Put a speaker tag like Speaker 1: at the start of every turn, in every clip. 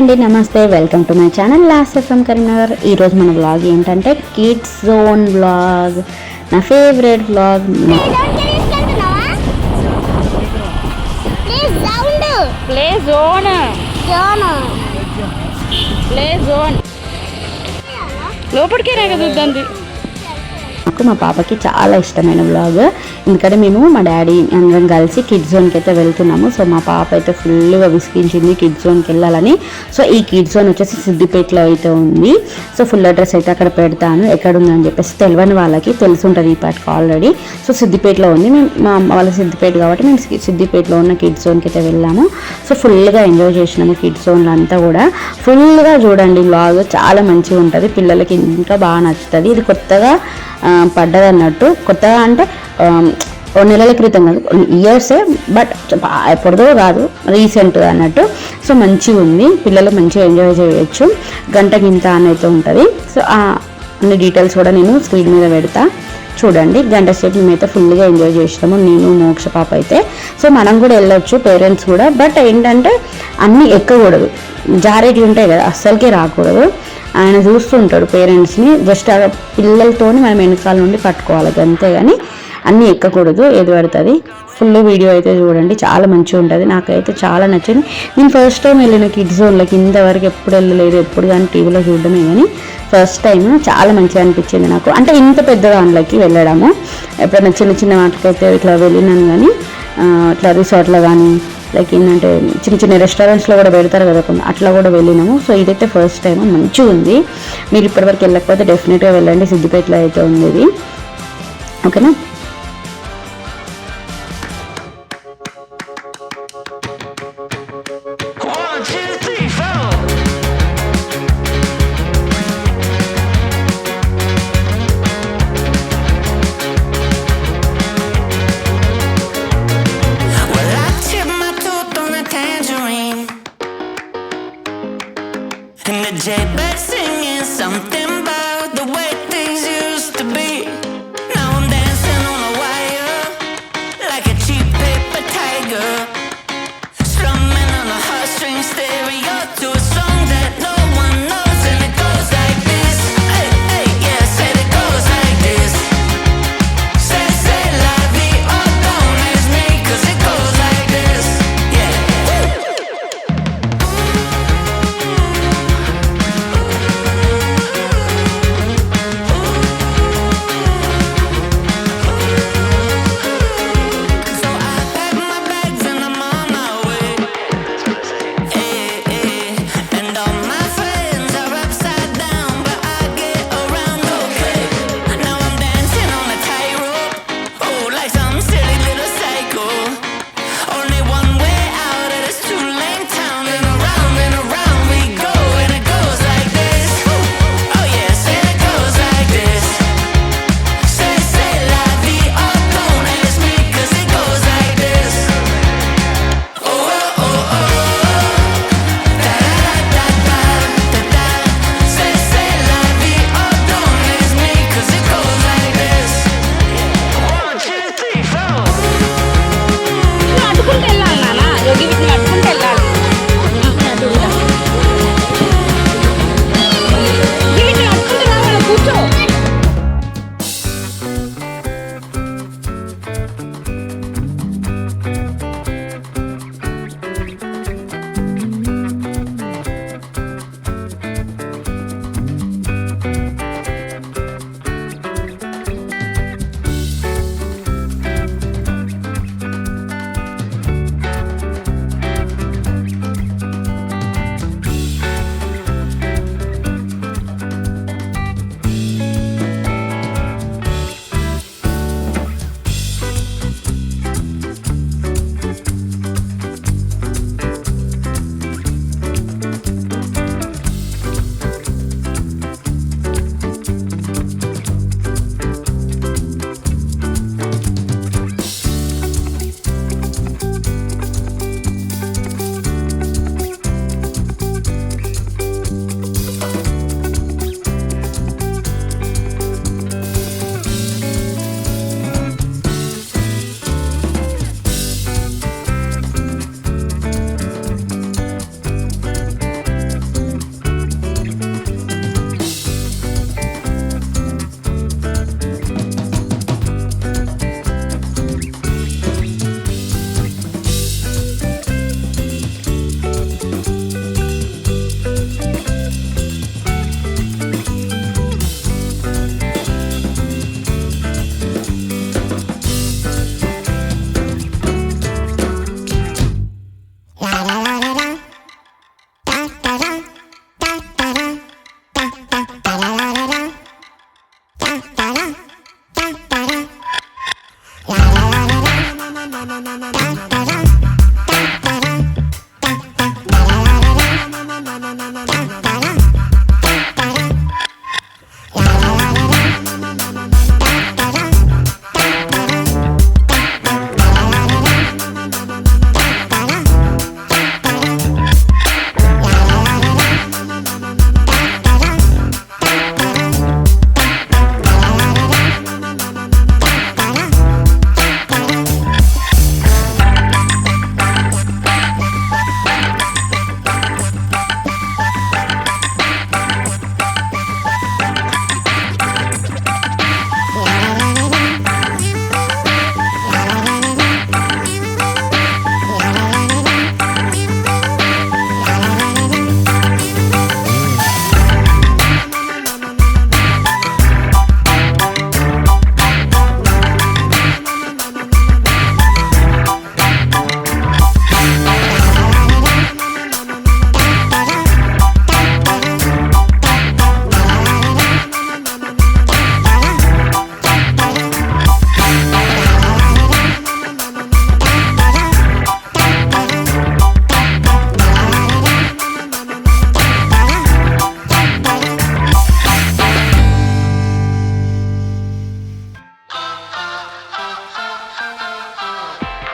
Speaker 1: అండి, నమస్తే. Welcome to my channel last from Karimnagar. ఈరోజు మన వ్లాగ్ ఏంటంటే కిడ్స్ జోన్ వ్లాగ్, నా ఫేవరెట్ వ్లాగ్.
Speaker 2: లోపలికే రాగదుద్దండి.
Speaker 1: నాకు మా పాపకి చాలా ఇష్టమైన వ్లాగ్. ఎందుకంటే మేము మా డాడీ అందరం కలిసి కిడ్స్ జోన్కి అయితే వెళ్తున్నాము. సో మా పాప అయితే ఫుల్గా విసిగించింది కిడ్స్ జోన్కి వెళ్ళాలని. సో ఈ కిడ్స్ జోన్ వచ్చేసి సిద్దిపేటలో అయితే ఉంది. సో ఫుల్ అడ్రస్ అయితే అక్కడ పెడతాను, ఎక్కడ ఉందని చెప్పేసి తెలియని వాళ్ళకి తెలిసి ఉంటుంది ఈ పాటకు ఆల్రెడీ. సో సిద్దిపేటలో ఉంది. మేము మా వాళ్ళ సిద్దిపేట కాబట్టి మేము సిద్దిపేటలో ఉన్న కిడ్స్ జోన్కి అయితే వెళ్ళాము. సో ఫుల్గా ఎంజాయ్ చేసినాము కిడ్స్ జోన్లో అంతా కూడా. ఫుల్గా చూడండి వ్లాగ్, చాలా మంచిగా ఉంటుంది, పిల్లలకి ఇంకా బాగా నచ్చుతుంది. ఇది కొత్తగా పడ్డది అన్నట్టు, కొత్తగా అంటే 2 నెలల క్రితం కాదు, ఇయర్సే, బట్ ఎప్పుడుదో కాదు, రీసెంట్గా అన్నట్టు. సో మంచిగా ఉంది, పిల్లలు మంచిగా ఎంజాయ్ చేయొచ్చు. గంట గింత అని అయితే ఉంటుంది. సో అన్ని డీటెయిల్స్ కూడా నేను స్క్రీన్ మీద పెడతా, చూడండి. గంట సేపు మేమైతే ఫుల్గా ఎంజాయ్ చేసినాము, నేను మోక్ష పాప అయితే. సో మనం కూడా వెళ్ళొచ్చు, పేరెంట్స్ కూడా. బట్ ఏంటంటే అన్నీ ఎక్కకూడదు, జారేటి ఉంటాయి కదా, అస్సలకే రాకూడదు. ఆయన చూస్తుంటాడు పేరెంట్స్ని, జస్ట్ ఆ పిల్లలతోని మనం వెనకాల నుండి పట్టుకోవాలి అంతే, కానీ అన్నీ ఎక్కకూడదు, ఏది పడుతుంది. ఫుల్ వీడియో అయితే చూడండి, చాలా మంచిగా ఉంటుంది. నాకైతే చాలా నచ్చింది. నేను ఫస్ట్ టైం వెళ్ళిన కిడ్స్ జోన్లోకి, ఇంతవరకు ఎప్పుడు వెళ్ళలేదు, ఎప్పుడు కానీ టీవీలో చూడడమే, కానీ ఫస్ట్ టైం చాలా మంచిగా అనిపించింది నాకు. అంటే ఇంత పెద్ద దాంట్లోకి వెళ్ళడము, ఎప్పుడైనా చిన్న చిన్న వాటికైతే ఇట్లా వెళ్ళినాను, కానీ ఇట్లా రిసార్ట్లో కానీ లైక్ ఏంటంటే చిన్న చిన్న రెస్టారెంట్స్లో కూడా పెడతారు కదా కొన్ని, అట్లా కూడా వెళ్ళినాము. సో ఇదైతే ఫస్ట్ టైం, మంచిగా ఉంది. మీరు ఇప్పటివరకు వెళ్ళకపోతే డెఫినెట్గా వెళ్ళండి, సిద్దిపేటలో అయితే ఉంది ఇది, ఓకేనా.
Speaker 3: And the jailbird singing something about the way things used to be. Now I'm dancing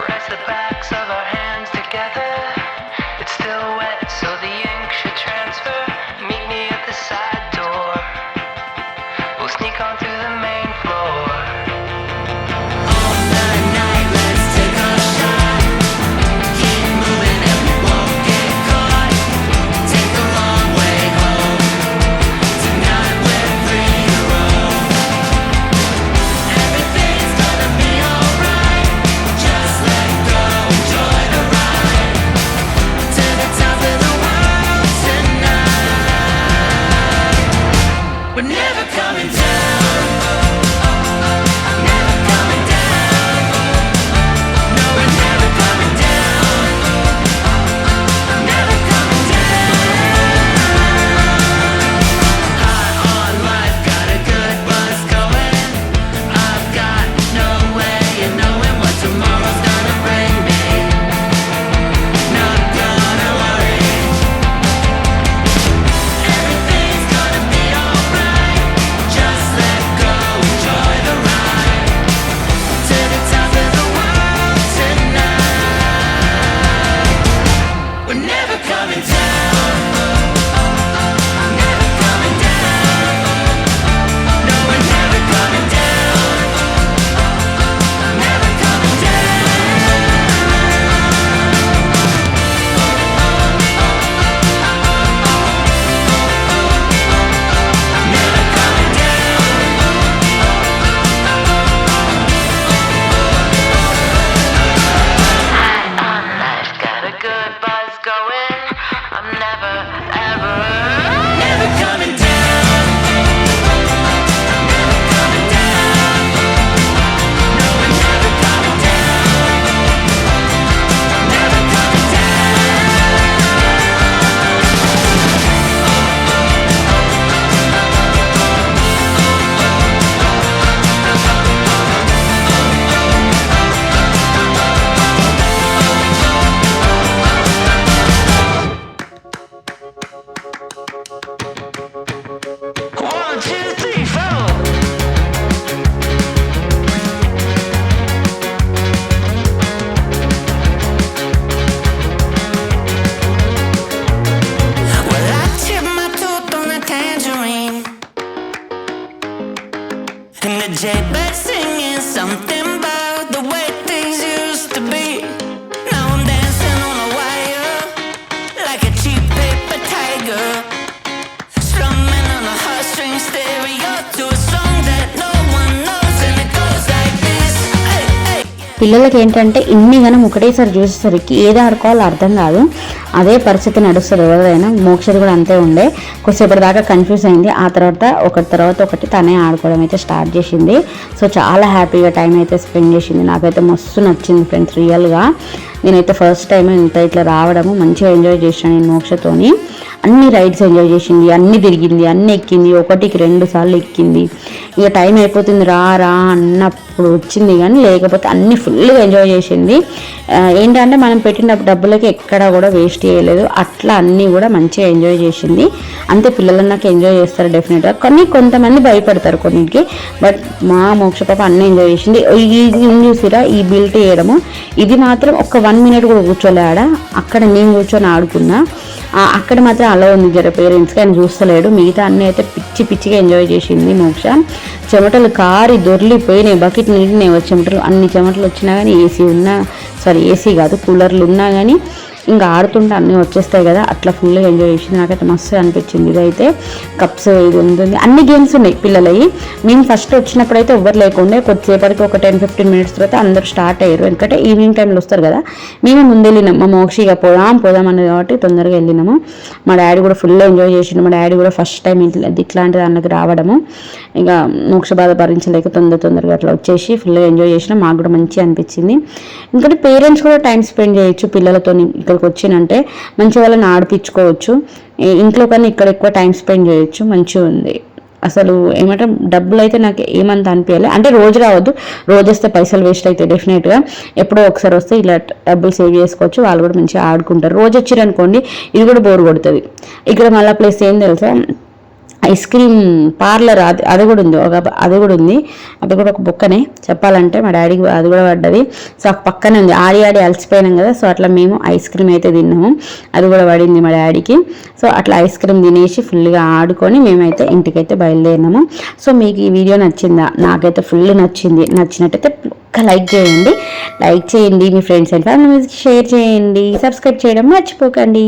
Speaker 3: Press the backs of our hands together. It's still wet, so the ink should transfer. Meet me at the side door. We'll sneak on through the main floor. All the night, let's take a shot. Keep moving and we won't get caught. Take the long way home. Tonight we're free to roam. Everything's gonna be alright. Just let go, enjoy the ride. To the top of the world tonight. We're never coming down. Never coming down. No, we're never coming down. Never coming down. High on life, got a good buzz going. I've got no way of knowing what tomorrow's gonna bring me. Not gonna worry. Everything's gonna be alright. Just let go, enjoy the ride. To the top of the world tonight. We're never coming down. Never coming down. No, we're never coming down. Never coming down. Never coming down. High on life, got a good buzz going. I'm never, ever, never coming down. Never coming down. No, we're never coming down. Never coming down. 1, 2, 3, 4. Well, I chipped my tooth on a tangerine, and the jaybird singing something about the way things used to be. Now I'm dancing on a wire like a cheap paper tiger, strumming on a heartstring stereo to a song that no one knows, and it goes like this. Hey, hey.
Speaker 1: పిల్లలకి ఏంటంటే ఇన్ని గనం ఒకటేసారి చూసేసరికి ఏది ఆడుకోవాలో అర్థం కాదు. అదే పరిస్థితి నడుస్తుంది ఎవరైనా. మోక్షది కూడా అంతే ఉండే, కొద్దిసేపటి దాకా కన్ఫ్యూజ్ అయింది. ఆ తర్వాత ఒకటి తర్వాత ఒకటి తనే ఆడుకోవడం అయితే స్టార్ట్ చేసింది. సో చాలా హ్యాపీగా టైం అయితే స్పెండ్ చేసింది. నాకైతే మస్తు నచ్చింది ఫ్రెండ్స్ రియల్గా. నేనైతే ఫస్ట్ టైం ఇంత ఇట్లా రావడము మంచిగా ఎంజాయ్ చేశాను నేను మోక్షతోని. అన్ని రైడ్స్ ఎంజాయ్ చేసింది, అన్ని తిరిగింది, అన్ని ఎక్కింది, 1కి 2 సార్లు ఎక్కింది. ఇక టైం అయిపోతుంది రా అన్నప్పుడు వచ్చింది, కానీ లేకపోతే అన్ని ఫుల్గా ఎంజాయ్ చేసింది. ఏంటంటే మనం పెట్టిన డబ్బులకి ఎక్కడా కూడా వేస్ట్ చేయలేదు, అట్లా అన్నీ కూడా మంచిగా ఎంజాయ్ చేసింది. అంతే పిల్లలు నాకు ఎంజాయ్ చేస్తారు డెఫినెట్గా, కానీ కొంతమంది భయపడతారు కొన్నింటికి. బట్ మా మోక్ష పాప అన్నీ ఎంజాయ్ చేసింది. ఇది చూసిరా ఈ బిల్ట్ చేయడము, ఇది మాత్రం ఒక 1 మినిట్ కూడా కూర్చోలే ఆడ. అక్కడ నేను కూర్చొని ఆడుకున్నా, అక్కడ మాత్రం అలా ఉంది జర పేరెంట్స్కి, ఆయన చూస్తలేడు. మిగతా అన్నీ అయితే పిచ్చిగా ఎంజాయ్ చేసింది మోక్ష. చెమటలు కారి దొర్లిపోయినాయి, బకెట్ నిండినాయి చెమటలు. అన్ని చెమటలు వచ్చినా కానీ ఏసీ కాదు కూలర్లు ఉన్నా కానీ ఇంకా ఆడుతుంటే అన్నీ వచ్చేస్తాయి కదా, అట్లా ఫుల్గా ఎంజాయ్ చేసింది. నాకైతే మస్తు అనిపించింది. ఇదైతే కప్స్ ఇది ఉంటుంది, అన్ని గేమ్స్ ఉన్నాయి పిల్లలవి. మేము ఫస్ట్ వచ్చినప్పుడు అయితే ఎవ్వరు లేకుండా కొద్దిసేపటికి ఒక 10-15 మినిట్స్ తర్వాత అందరూ స్టార్ట్ అయ్యారు, ఎందుకంటే ఈవినింగ్ టైంలో వస్తారు కదా. మేము ముందు వెళ్ళినాం, మా మోక్షిగా పోదాం అన్నది కాబట్టి తొందరగా వెళ్ళినాము. మా డాడీ కూడా ఫుల్ ఎంజాయ్ చేసిండు. మా డాడీ కూడా ఫస్ట్ టైం ఇట్లాంటి దానికి రావడము, ఇక మోక్ష బాధ భరించలేక తొందరగా అట్లా వచ్చేసి ఫుల్గా ఎంజాయ్ చేసినా. మాకు కూడా మంచిగా అనిపించింది. ఎందుకంటే పేరెంట్స్ కూడా టైం స్పెండ్ చేయొచ్చు పిల్లలతో. ఇక్కడికి వచ్చినంటే మంచి వాళ్ళని ఆడిపించుకోవచ్చు, ఇంట్లో కన్నా ఇక్కడ ఎక్కువ టైం స్పెండ్ చేయొచ్చు. మంచిగా ఉంది అసలు. ఏమంటే డబ్బులు అయితే నాకు ఏమంత అనిపించాలి, అంటే రోజు రావద్దు, రోజు వస్తే పైసలు వేస్ట్ అవుతాయి డెఫినెట్గా. ఎప్పుడో ఒకసారి వస్తే ఇలా డబ్బులు సేవ్ చేసుకోవచ్చు, వాళ్ళు కూడా మంచిగా ఆడుకుంటారు. రోజు వచ్చిరనుకోండి ఇది కూడా బోర్ కొడుతుంది. ఇక్కడ మళ్ళీ ప్లేస్ ఏం తెలుసా, ఐస్ క్రీమ్ పార్లర్, అది కూడా ఉంది, అది కూడా ఒక బొక్కనే చెప్పాలంటే. మా డాడీకి అది కూడా పడ్డది. సో పక్కనే ఉంది, ఆడి అలసిపోయినాం కదా, సో అట్లా మేము ఐస్ క్రీమ్ అయితే తిన్నాము, అది కూడా పడింది మా డాడీకి. సో అట్లా ఐస్ క్రీమ్ తినేసి ఫుల్గా ఆడుకొని మేమైతే ఇంటికైతే బయలుదేరినాము. సో మీకు ఈ వీడియో నచ్చిందా? నాకైతే ఫుల్ నచ్చింది. నచ్చినట్టయితే ఒక్క లైక్ చేయండి, మీ ఫ్రెండ్స్ అండ్ ఫ్యామిలీస్కి షేర్ చేయండి, సబ్స్క్రైబ్ చేయడం మర్చిపోకండి.